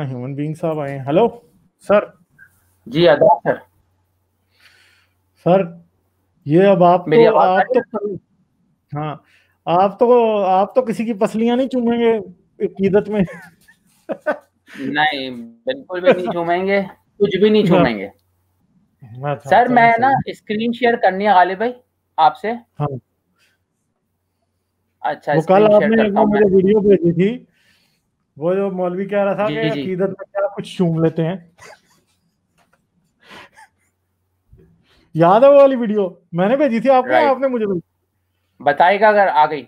Human being साहब आए। Hello sir. जी आदाब सर। सर ये अब मेरी आवाज आ रही है? हाँ, आप तो किसी की पसलियां नहीं चूमेंगे ईदत में। नहीं, बिल्कुल भी नहीं चूमेंगे, कुछ भी नहीं चूमेंगे। अच्छा सर चलें मैं ना सही। स्क्रीन शेयर करनी है गालिब भाई आपसे। हाँ, अच्छा वो कल स्क्रीन शेयर आपने करता वो हूँ मैं। मुझे वीडियो भेजी थी, वो जो मौलवी कह रहा था जी कि जी। अकीदत में क्या कुछ चूम लेते हैं। याद है वो वाली वीडियो? मैंने भेजी थी आपको या राइट, आपने मुझे भेजी? बताइएगा अगर आ गई।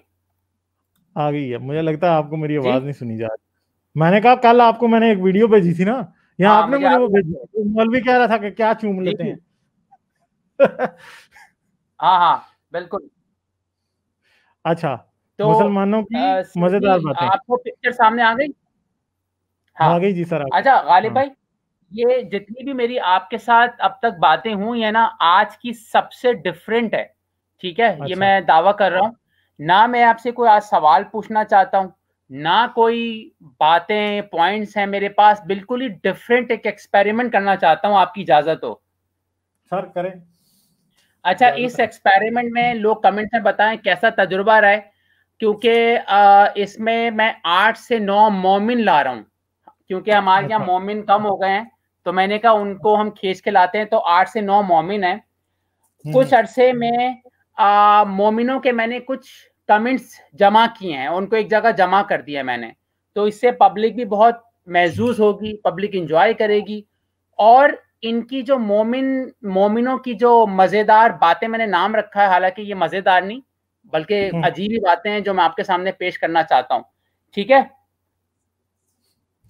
आ गई है, मुझे लगता है आपको मेरी जी आवाज नहीं सुनी जा रही। मैंने कहा कल आपको मैंने एक वीडियो भेजी थी ना, या हाँ, आपने मुझे मुझे आ वो गई भेजी आपको। थी? मौलवी कह रहा था कि क्या चूम जी लेते जी। हैं। हाँ हाँ, बिल्कुल। अच्छा, तो मुसलमानों की सर मजेदार जी बातें। आपको पिक्चर सामने आ गई? आ हाँ। गई जी सर, आ गई। अच्छा गालिब हाँ भाई, ये जितनी भी मेरी आपके साथ अब तक बातें हुई है ना, आज की सबसे डिफरेंट है। ठीक है, ये अच्छा। मैं दावा कर रहा हूँ। ना मैं आपसे कोई आज सवाल पूछना चाहता हूँ, ना कोई बातें पॉइंट्स हैं मेरे पास। बिल्कुल ही डिफरेंट एक एक्सपेरिमेंट करना चाहता हूँ, आपकी इजाजत हो? सर करें। अच्छा, इजाजत इस है। एक्सपेरिमेंट में लोग कमेंट में बताएं कैसा तजुर्बा रहा है, क्योंकि इसमें मैं 8 से 9 मोमिन ला रहा हूँ, क्योंकि हमारे यहाँ अच्छा। मोमिन कम हो गए हैं। तो मैंने कहा उनको हम खींच के लाते हैं, तो 8 से 9 मोमिन हैं। कुछ हम्म। अरसे में मोमिनों के मैंने कुछ कमेंट्स जमा किए हैं, उनको एक जगह जमा कर दिया मैंने। तो इससे पब्लिक भी बहुत महजूज होगी, पब्लिक इंजॉय करेगी। और इनकी जो मोमिनों की जो मजेदार बातें, मैंने नाम रखा है, हालांकि ये मजेदार नहीं बल्कि हम्म। अजीब ही बातें हैं जो मैं आपके सामने पेश करना चाहता हूँ। ठीक है?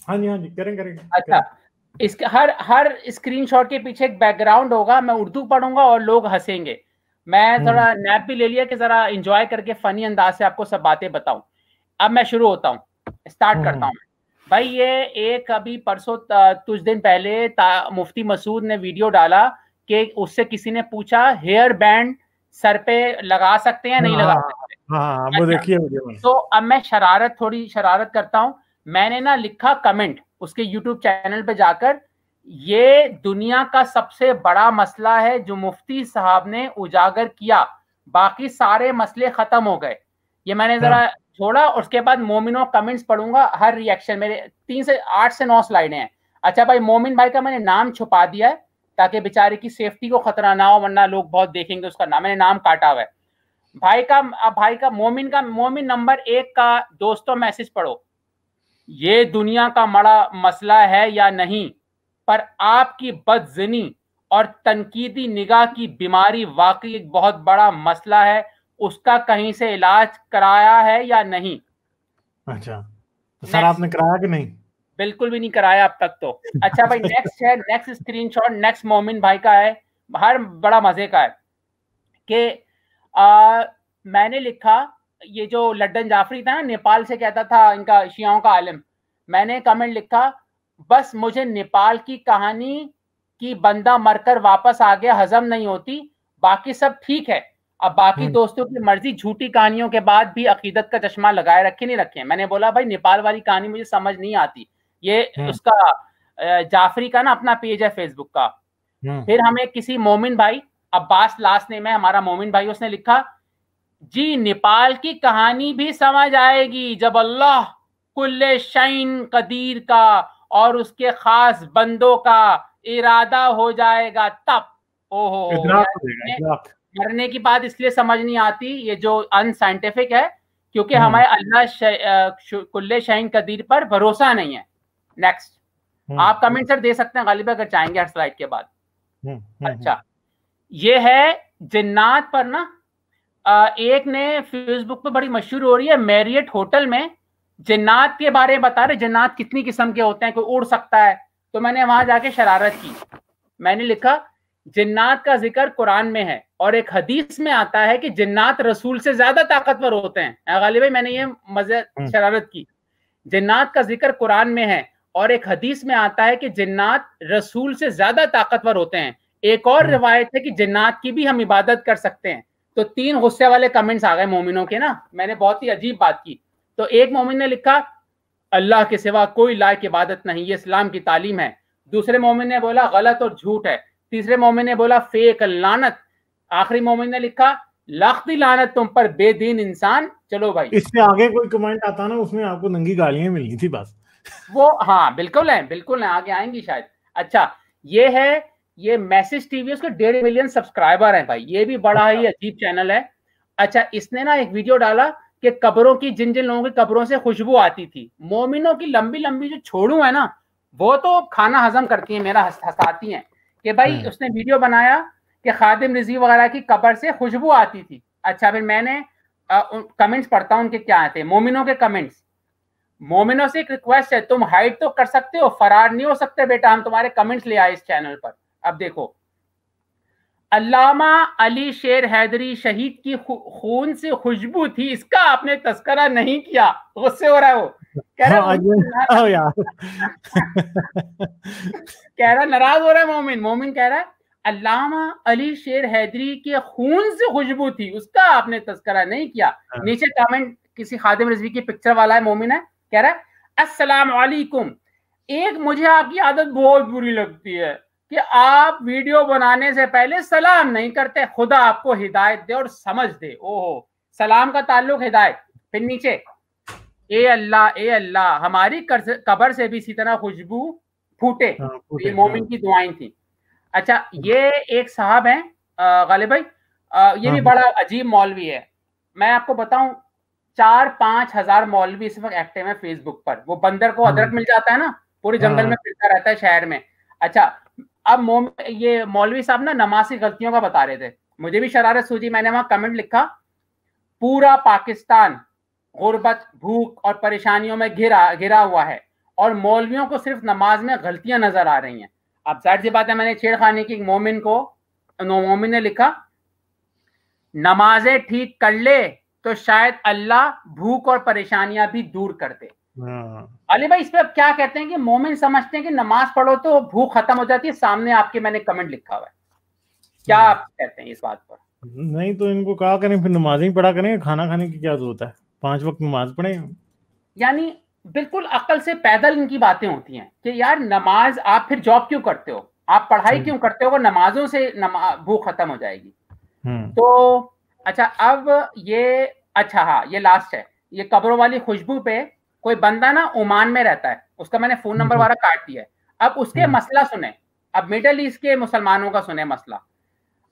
हाँ जी, हाँ जी, करें करें अच्छा, करें। इसके हर हर स्क्रीनशॉट के पीछे एक बैकग्राउंड होगा, मैं उर्दू पढ़ूंगा और लोग हंसेंगे। मैं हम्म। थोड़ा नैप भी ले लिया कि जरा एंजॉय करके फनी अंदाज से आपको सब बातें बताऊं। अब मैं शुरू होता हूं, स्टार्ट करता हम्म। हूं। भाई ये एक अभी परसों कुछ दिन पहले मुफ्ती मसूद ने वीडियो डाला कि उससे किसी ने पूछा हेयर बैंड सर पे लगा सकते हैं या हाँ नहीं हाँ लगा हाँ सकते। हाँ हाँ, वो अच्छा, देखिए वीडियो में। तो अब मैं थोड़ी शरारत करता हूं। मैंने ना लिखा कमेंट उसके यूट्यूब चैनल पे जाकर, ये दुनिया का सबसे बड़ा मसला है जो मुफ्ती साहब ने उजागर किया, बाकी सारे मसले खत्म हो गए। ये मैंने हाँ। जरा छोड़ा, और उसके बाद मोमिनों कमेंट्स पढ़ूंगा, हर रिएक्शन मेरे 8 से 9 स्लाइडें हैं। अच्छा भाई, मोमिन भाई का मैंने नाम छुपा दिया है ताकि बेचारे की सेफ्टी को खतरा ना हो, वरना लोग बहुत देखेंगे उसका नाम। मैंने नाम काटा हुआ है भाई का मोमिन नंबर 1 का। दोस्तों मैसेज पढ़ो, ये दुनिया का बड़ा मसला है या नहीं, पर आपकी बदजनी और तनकीदी निगाह की बीमारी वाकई एक बहुत बड़ा मसला है, उसका कहीं से इलाज कराया है या नहीं? अच्छा, तो सर नेक्स्ट। आपने कराया कि नहीं? बिल्कुल भी नहीं कराया अब तक तो। अच्छा भाई, नेक्स्ट है, नेक्स्ट स्क्रीनशॉट नेक्स्ट मोमिन भाई का है, हर बड़ा मजे का है कि मैंने लिखा, ये जो लड्डन जाफरी था ना, नेपाल से कहता था इनका शियाओं का आलिम, मैंने कमेंट लिखा, बस मुझे नेपाल की कहानी कि बंदा मरकर वापस आ गया हजम नहीं होती, बाकी सब ठीक है। अब बाकी हम्म। दोस्तों की मर्जी, झूठी कहानियों के बाद भी अकीदत का चश्मा लगाए रखे नहीं रखे। मैंने बोला भाई नेपाल वाली कहानी मुझे समझ नहीं आती। ये हम्म। उसका जाफरी का ना अपना पेज है फेसबुक का। हम्म। फिर हमें किसी मोमिन भाई, अब्बास लास्ट नेम है हमारा मोमिन भाई, उसने लिखा, जी नेपाल की कहानी भी समझ आएगी जब अल्लाह कुल्ले शैइन कदीर का और उसके खास बंदों का इरादा हो जाएगा तब। ओहो इदराक यार, हो जाएगा, इदराक। मरने की बात इसलिए समझ नहीं आती, ये जो अनसाइंटिफिक है, क्योंकि हम्म। हमारे अल्लाह कुल्ले शैइन कदीर पर भरोसा नहीं है। नेक्स्ट। हम्म। आप कमेंट सर दे सकते हैं गालिब अगर चाहेंगे हर स्लाइड के बाद। हम्म। अच्छा, ये है जिन्नात पर ना, एक ने फेसबुक पे बड़ी मशहूर हो रही है, मैरियट होटल में जिन्नात के बारे में बता रहे, जिन्नात कितनी किस्म के होते हैं, कोई उड़ सकता है। तो मैंने वहां जाके शरारत की, मैंने लिखा, जिन्नात का जिक्र कुरान में है और एक हदीस में आता है कि जिन्नात रसूल से ज्यादा ताकतवर होते हैं। गालिब भाई मैंने ये मजे हम्म। शरारत की, जिन्नात का जिक्र कुरान में है और एक हदीस में आता है कि जिन्नात रसूल से ज्यादा ताकतवर होते हैं। एक और हम्म। रिवायत है कि जिन्नात की भी हम इबादत कर सकते हैं। तो 3 गुस्से वाले कमेंट्स आ गए मोमिनों के ना, मैंने बहुत ही अजीब बात की। तो एक मोमिन ने लिखा, अल्लाह के सिवा कोई लायक इबादत नहीं, ये इस्लाम की तालीम है। दूसरे मोमिन ने बोला गलत और झूठ है। तीसरे मोमिन ने बोला फेक, लानत। आखिरी मोमिन ने लिखा लाख लानत तुम पर बेदीन इंसान। चलो भाई, इससे आगे कोई कमेंट आता ना, उसमें आपको नंगी गालियां मिलनी थी बस। वो हाँ बिल्कुल है, बिल्कुल है, आगे आएंगी शायद। अच्छा, ये है, ये मैसेज टीवी, उसके 1.5 मिलियन सब्सक्राइबर हैं भाई, ये भी बड़ा ही अजीब चैनल है। अच्छा, इसने ना एक वीडियो डाला कि कब्रों की, जिन जिन लोगों की कब्रों से खुशबू आती थी, मोमिनों की लंबी लंबी जो छोड़ू है ना, वो तो खाना हजम करती है, मेरा हंसाती हैं कि भाई उसने वीडियो बनाया कि खादिम रिजवी वगैरह की कब्र से खुशबू आती थी। अच्छा, फिर मैंने कमेंट्स पढ़ता हूं उनके क्या आते हैं, मोमिनों के कमेंट्स। मोमिनों से एक रिक्वेस्ट है, तुम हाइड तो कर सकते हो, फरार नहीं हो सकते बेटा, हम तुम्हारे कमेंट्स ले आए इस चैनल पर। अब देखो, अल्लामा अली शेर हैदरी शहीद की खून से खुशबू थी, इसका आपने तस्करा नहीं किया। गुस्से हो रहा है वो, कह रहा है यार कह रहा, नाराज हो रहा है मोमिन। मोमिन कह रहा है अल्लामा अली शेर हैदरी के खून से खुशबू थी, उसका आपने तस्करा नहीं किया। नीचे कमेंट किसी खादिम रिजवी की पिक्चर वाला है, मोमिन है, कह रहा है अस्सलाम वालेकुम, एक मुझे आपकी आदत बहुत बुरी लगती है कि आप वीडियो बनाने से पहले सलाम नहीं करते, खुदा आपको हिदायत दे और समझ दे। ओहो, सलाम का ताल्लुक हिदायत। फिर नीचे, ए अल्लाह हमारी कब्र से भी इसी तरह खुशबू फूटे। ये मोमिन की दुआएं थी। अच्छा, ये एक साहब हैं गालिब भाई, ये भी बड़ा अजीब मौलवी है। मैं आपको बताऊं, 4-5 हजार मौलवी इस वक्त एक्टिव है फेसबुक पर। वो बंदर को अदरक मिल जाता है ना, पूरे जंगल में फिरता रहता है शहर में। अच्छा, अब ये मौलवी साहब ना नमाज की गलतियों का बता रहे थे, मुझे भी शरारत सूझी, मैंने वहां कमेंट लिखा, पूरा पाकिस्तान गुर्बत, भूख और परेशानियों में घिरा हुआ है और मौलवियों को सिर्फ नमाज में गलतियां नजर आ रही हैं। अब जाहिर सी बात है, मैंने छेड़खानी की मोमिन ने लिखा, नमाजें ठीक कर ले तो शायद अल्लाह भूख और परेशानियां भी दूर कर दे। अली भाई, इस पे अब क्या कहते हैं कि मोमिन समझते हैं कि नमाज पढ़ो तो भूख खत्म हो जाती है। सामने आपके मैंने कमेंट लिखा हुआ है, क्या आप कहते हैं इस बात पर? नहीं तो इनको कहा करें फिर नमाज ही पढ़ा करें, खाना खाने की क्या जरूरत है, 5 वक्त नमाज पढ़े। यानी बिल्कुल अकल से पैदल इनकी बातें होती हैं कि यार नमाज, आप फिर जॉब क्यों करते हो, आप पढ़ाई क्यों करते हो, नमाजों से भूख खत्म हो जाएगी। तो अच्छा, अब ये, अच्छा हाँ, ये लास्ट है, ये कब्रों वाली खुशबू पे कोई बंदा ना ओमान में रहता है, उसका मैंने फोन नंबर वाला काट दिया है। अब उसके मसला सुने, अब मिडल ईस्ट के मुसलमानों का सुने मसला।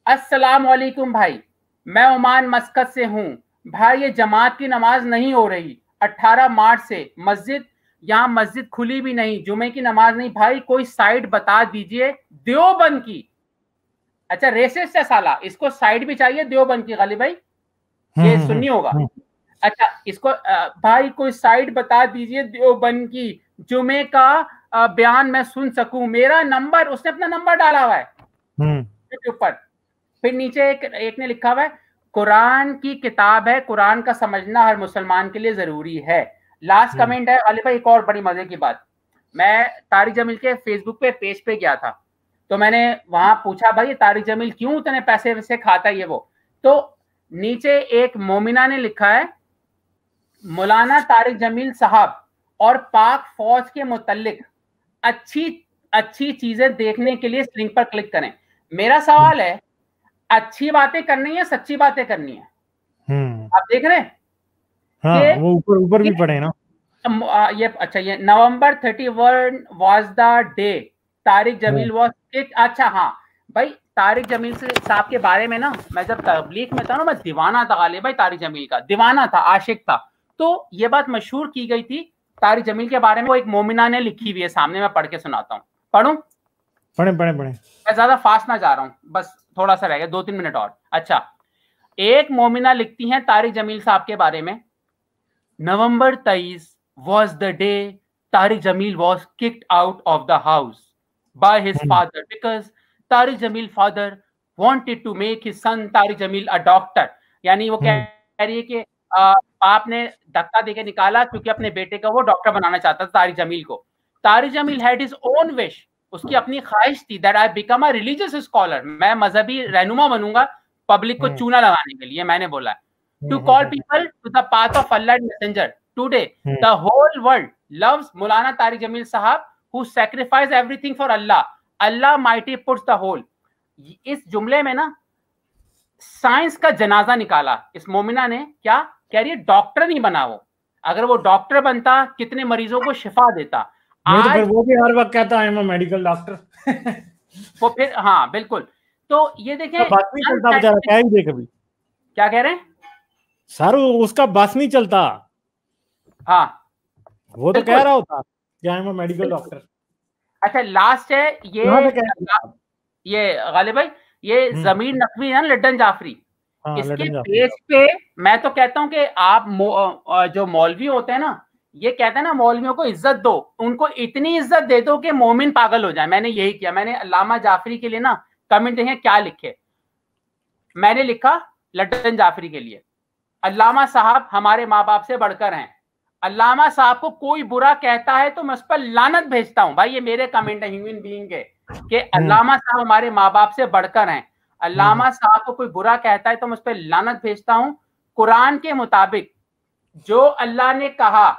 अस्सलाम वालेकुम भाई, मैं ओमान मस्कत से हूँ भाई, ये जमात की नमाज नहीं हो रही 18 मार्च से, यहाँ मस्जिद खुली भी नहीं, जुमे की नमाज नहीं भाई, कोई साइड बता दीजिए देवबंद की। अच्छा, रेसिस्ट है साला, इसको साइड भी चाहिए देवबंद की। गालिब भाई, ये सुन्नी होगा। अच्छा, इसको भाई कोई साइड बता दीजिए देवबंद की, जुमे का बयान मैं सुन सकूं, मेरा नंबर, उसने अपना नंबर डाला हुआ है यूट्यूब पर। फिर नीचे एक ने लिखा हुआ है, कुरान की किताब है, कुरान का समझना हर मुसलमान के लिए जरूरी है। लास्ट कमेंट है अली भाई, एक और बड़ी मजे की बात, मैं तारिक जमील के फेसबुक पे पेज पे गया था, तो मैंने वहां पूछा भाई तारिक जमील क्यों इतने पैसे वैसे खाता है ये वो, तो नीचे एक मोमिना ने लिखा है, मौलाना तारिक जमील साहब और पाक फौज के मुतल्लिक अच्छी चीजें देखने के लिए इस लिंक पर क्लिक करें। मेरा सवाल है, अच्छी बातें करनी है, सच्ची बातें करनी है? आप देख रहे हैं? हाँ, वो ऊपर भी पढ़े ना ये। अच्छा, ये November 31 was the day Tariq Jameel was kicked। अच्छा हाँ भाई, तारिक जमील साहब के बारे में ना, मैं जब तबलीग में था ना, मैं दीवाना था गालिब भाई, तारिक जमील का दीवाना था, आशिक था। तो ये बात मशहूर की गई थी तारिक जमील के बारे में, वो एक मोमिना ने लिखी हुई है सामने, मैं पढ़ के सुनाता हूँ। पढ़ूं? पढ़े। मैं ज्यादा फास्ट ना जा रहा हूँ, बस थोड़ा सा रह गया, 2-3 मिनट और। अच्छा, एक मोमिना लिखती हैं तारिक जमील साहब के बारे में, November 23 was the day Tariq Jamil was kicked out of the house by his father because Tariq Jamil father wanted to make his son Tariq Jamil a doctor। यानी वो कह रही है कि बाप ने धक्का देके निकाला क्योंकि अपने बेटे का वो डॉक्टर बनाना चाहता था तारिक जमील को। Tariq Jameel had his own wish, उसकी अपनी ख्वाहिश थी, that I become a religious scholar, मैं मजहबी रहनुमा बनूंगा पब्लिक को चूना लगाने के लिए। मैंने बोला to call people to the path of Allah and Messenger। Today the whole world loves Maulana Tariq Jamil Sahab who sacrificed everything for Allah. Allah mighty puts the whole. इस जुमले में ना साइंस का जनाजा निकाला इस मोमिना ने। क्या कह रही है? डॉक्टर नहीं बना वो, अगर वो डॉक्टर बनता कितने मरीजों को शिफा देता। आज तो फिर वो भी हर वक्त कहता है मैं मेडिकल डॉक्टर वो फिर हाँ बिल्कुल। तो ये देखें बस नहीं चलता बेचारा, क्या ही देख अभी क्या कह रहे हैं सर, उसका बस नहीं चलता। हाँ वो तो कह रहा होता क्या मैं मेडिकल डॉक्टर। अच्छा लास्ट है ये गालिब भाई, ये जमीर नकवी है ना लड्डन जाफरी, इसके पेज पे मैं तो कहता हूं कि आप जो मौलवी होते हैं ना, ये कहते हैं ना मौलवियों को इज्जत दो, उनको इतनी इज्जत दे दो कि मोमिन पागल हो जाए। मैंने यही किया। मैंने अल्लामा जाफरी के लिए ना कमेंट देखें क्या लिखे। मैंने लिखा लड्डन जाफरी के लिए, अल्लामा साहब हमारे माँ बाप से बढ़कर हैं। अल्लामा साहब को कोई बुरा कहता है तो मैं उस पर लानत भेजता हूं। भाई ये मेरे कमेंट है ह्यूमन बीइंग के, कि अल्लामा साहब हमारे माँ बाप से बढ़कर हैं। अल्लामा साहब को कोई बुरा कहता है तो मैं उस पर लानत भेजता हूं। कुरान के मुताबिक जो अल्लाह ने कहा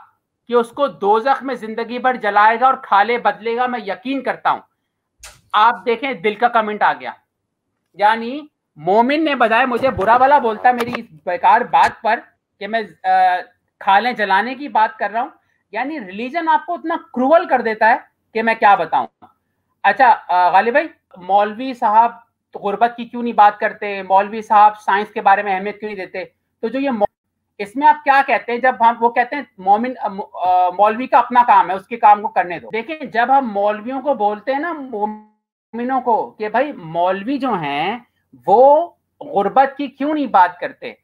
कि उसको दोजख में जिंदगी भर जलाएगा और खाले बदलेगा, मैं यकीन करता हूं। आप देखें दिल का कमेंट आ गया, यानी मोमिन ने बजाय मुझे बुरा वाला बोलता मेरी इस बेकार बात पर कि मैं खाले जलाने की बात कर रहा हूं, यानी रिलीजन आपको इतना क्रूअल कर देता है कि मैं क्या बताऊं। अच्छा गालिब भाई, मौलवी साहब तो गुर्बत की क्यों नहीं बात करते, मौलवी साहब साइंस के बारे में अहमियत क्यों नहीं देते, तो जो ये इसमें आप क्या कहते हैं जब हम वो कहते हैं मौलवी का अपना काम है उसके काम को करने दो। देखिए जब हम मौलवियों को बोलते हैं ना मोमिनों को कि भाई मौलवी जो हैं वो गुर्बत की क्यों नहीं बात करते,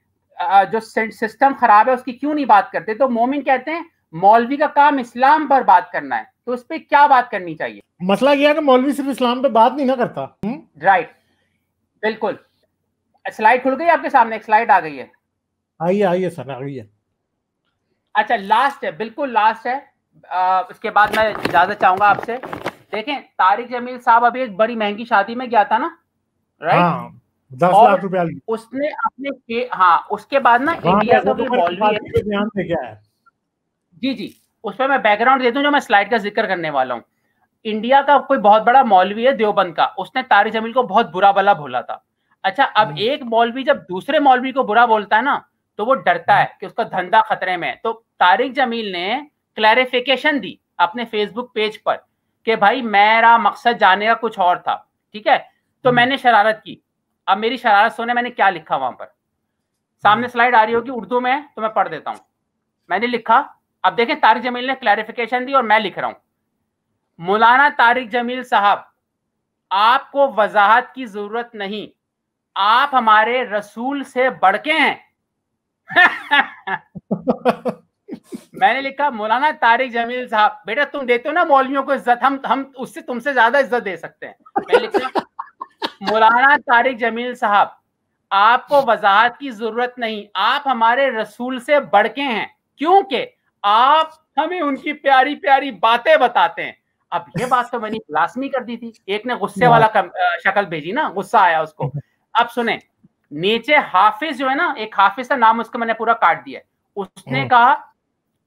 जो सिस्टम खराब है उसकी क्यों नहीं बात करते, तो मोमिन कहते हैं मौलवी का काम इस्लाम पर बात करना है, तो उस पर क्या बात करनी चाहिए। मसला यह है कि मौलवी सिर्फ इस्लाम पे बात नहीं ना करता। राइट बिल्कुल। स्लाइड खुल गई आपके सामने, एक स्लाइड आ गई है। आइए सर आ गई है। अच्छा लास्ट है, बिल्कुल लास्ट है, उसके बाद मैं इजाजत चाहूंगा आपसे। देखें तारिक जमील साहब अभी एक बड़ी महंगी शादी में गया था ना, राइट? हाँ, 10 लाख रुपया उसने अपने उसके बाद ना इंडिया का कोई मौलवी है, ध्यान से क्या है जी उस पर मैं बैकग्राउंड दे दूं जो मैं स्लाइड का जिक्र करने वाला हूँ। इंडिया का कोई बहुत बड़ा मौलवी है देवबंद का, उसने तारिक जमील को बहुत बुरा भला बोला था। अच्छा अब एक मौलवी जब दूसरे मौलवी को बुरा बोलता है ना तो वो डरता है कि उसका धंधा खतरे में है। तो तारिक जमील ने क्लैरिफिकेशन दी अपने फेसबुक पेज पर कि भाई मेरा मकसद जाने का कुछ और था, ठीक है, तो मैंने शरारत की। अब मेरी शरारत सुने मैंने क्या लिखा वहां पर, सामने स्लाइड आ रही होगी, उर्दू में है तो मैं पढ़ देता हूं। मैंने लिखा, अब देखें तारिक जमील ने क्लैरिफिकेशन दी और मैं लिख रहा हूं, मौलाना तारिक जमील साहब आपको वजाहत की जरूरत नहीं, आप हमारे रसूल से बढ़ के हैं। मैंने लिखा मौलाना तारिक जमील साहब, बेटा तुम देते हो ना मौलवियों को इज्जत, हम उससे तुमसे ज्यादा इज्जत दे सकते हैं। मैंने लिखा मौलाना तारिक जमील साहब आपको वजाहत की जरूरत नहीं, आप हमारे रसूल से बढ़ के हैं, क्योंकि आप हमें उनकी प्यारी प्यारी बातें बताते हैं। अब ये बात तो मैंने लाजमी कर दी थी, एक ने गुस्से वाला शक्ल भेजी ना, गुस्सा आया उसको। अब सुने, नीचे हाफिज जो है ना, एक हाफिज का नाम उसको मैंने पूरा काट दिया, उसने कहा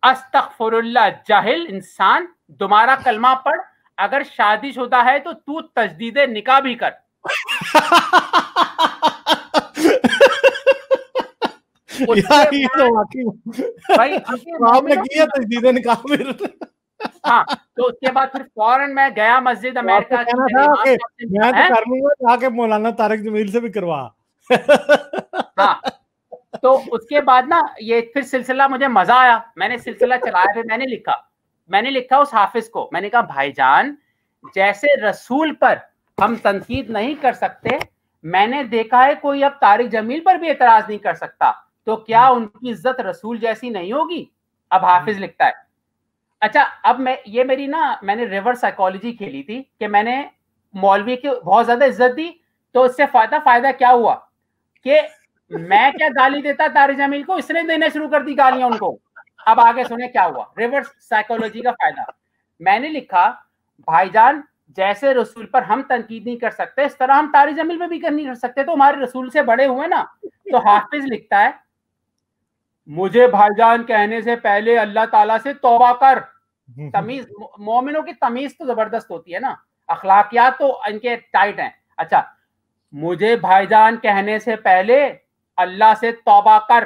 अस्तगफिरुल्लाह जाहिल इंसान, तुम्हारा कलमा पढ़, अगर शादीशुदा है तो तू तजदीद निकाह भी कर। यार ये तो भाई आपने किया तजदीद निकाह भी। हाँ तो उसके बाद फिर फौरन मैं गया मस्जिद अमेरिका की, मैं तो कर लूंगा जाके मौलाना तारिक जमील से भी करवा। हाँ तो उसके बाद ना ये फिर सिलसिला, मुझे मजा आया, मैंने सिलसिला चलाया, फिर मैंने लिखा उस हाफिज को, मैंने कहा भाईजान जैसे रसूल पर हम तनकीद नहीं कर सकते, मैंने देखा है कोई अब तारिक जमील पर भी एतराज नहीं कर सकता, तो क्या उनकी इज्जत रसूल जैसी नहीं होगी। अब हाफिज लिखता है, अच्छा अब मैंने रिवर्स साइकोलॉजी खेली थी कि मैंने मौलवी की बहुत ज्यादा इज्जत दी, तो इससे फायदा क्या हुआ कि मैं क्या गाली देता तारिक जमील को, इसने देने शुरू कर दी गालियां उनको। अब आगे सुने क्या हुआ, रिवर्स साइकोलॉजी का फायदा। मैंने लिखा भाईजान जैसे रसूल पर हम तनकीद नहीं कर सकते, इस तरह हम तारिक जमील पे भी नहीं कर सकते, तो हमारे रसूल से बड़े हुए ना। तो हाफिज लिखता है, मुझे भाईजान कहने से पहले अल्लाह ताला से तौबा कर, तमीज, मोमिनों की तमीज तो जबरदस्त होती है ना, अखलाकियात तो इनके टाइट हैं। अच्छा, मुझे भाईजान कहने से पहले अल्लाह से तौबा कर,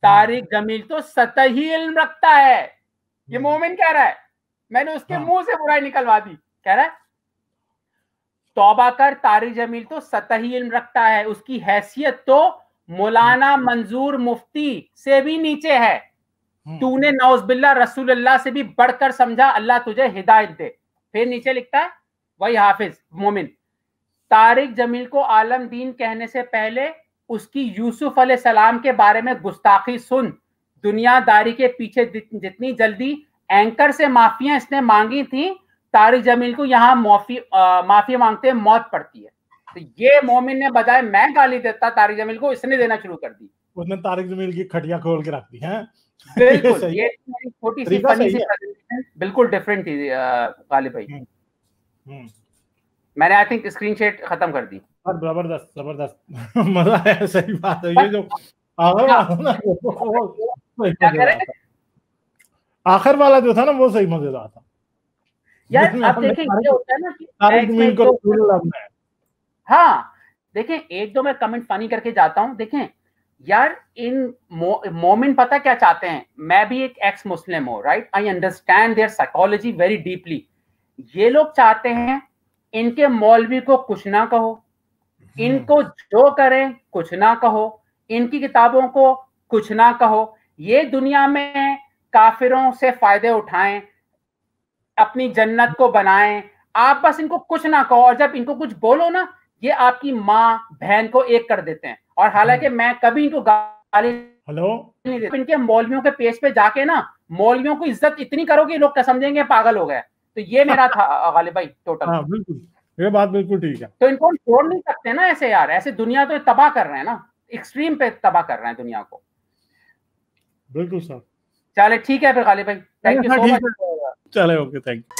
तारिक जमील तो सतही इल्म रखता है, ये मोमिन कह रहा है, मैंने उसके मुंह से बुराई निकलवा दी। कह रहा है तौबा कर, तारिक जमील तो सतही इल्म रखता है, उसकी हैसियत तो मौलाना मंजूर मुफ्ती से भी नीचे है, तूने नौज़बिल्ला रसूलुल्लाह से भी बढ़कर समझा, अल्लाह तुझे हिदायत दे। फिर नीचे लिखता है वही हाफिज मोमिन, तारिक जमील को आलम दीन कहने से पहले उसकी यूसुफ अलैहिस्सलाम के बारे में गुस्ताखी सुन, दुनियादारी के पीछे जितनी जल्दी एंकर से माफियां इसने मांगी थी, तारिक जमील को यहाँ माफी मांगते मौत पड़ती है। तो ये मोमिन ने बजाय मैं गाली देता तारिक जमील को, इसने देना शुरू कर दी, उसने तारिक जमील की खटिया खोल के रख दी है। बिल्कुल ये छोटी सी फनी सी बिल्कुल डिफरेंट थी गालिब भाई। मैंने आई थिंक स्क्रीनशॉट खत्म कर दी। जबरदस्त जबरदस्त मजा आया, सही बात है। ये जो आखिर वाला जो था ना वो सही मजेदार था यार। अब देखें ये होता है ना कि हाँ देखें, एक दो मैं कमेंट फनी करके जाता हूं। देखें यार, इन मोमिन पता क्या चाहते हैं, मैं भी एक एक्स मुस्लिम हूं, right, I understand their psychology very deeply. ये लोग चाहते हैं इनके मौलवी को कुछ ना कहो, इनको जो करें कुछ ना कहो, इनकी किताबों को कुछ ना कहो, ये दुनिया में काफिरों से फायदे उठाएं, अपनी जन्नत को बनाएं, आप बस इनको कुछ ना कहो, और जब इनको कुछ बोलो ना, ये आपकी माँ बहन को एक कर देते हैं। और हालांकि मैं कभी इनको गाली नहीं देता, इनके मौलवियों के पेज पे जाके ना मौलवियों को इज्जत इतनी करोगे लोग क्या समझेंगे पागल हो गए। तो ये मेरा था गालिब भाई टोटल। हाँ बिल्कुल, ये बात बिल्कुल ठीक है। तो इनको छोड़ नहीं सकते ना ऐसे यार, ऐसे दुनिया तो तबाह कर रहे हैं ना, एक्सट्रीम पे तबाह कर रहे हैं दुनिया को। बिल्कुल सर, चले ठीक है फिर गालिब भाई, थैंक यू सो मच। चले ओके, थैंक यू।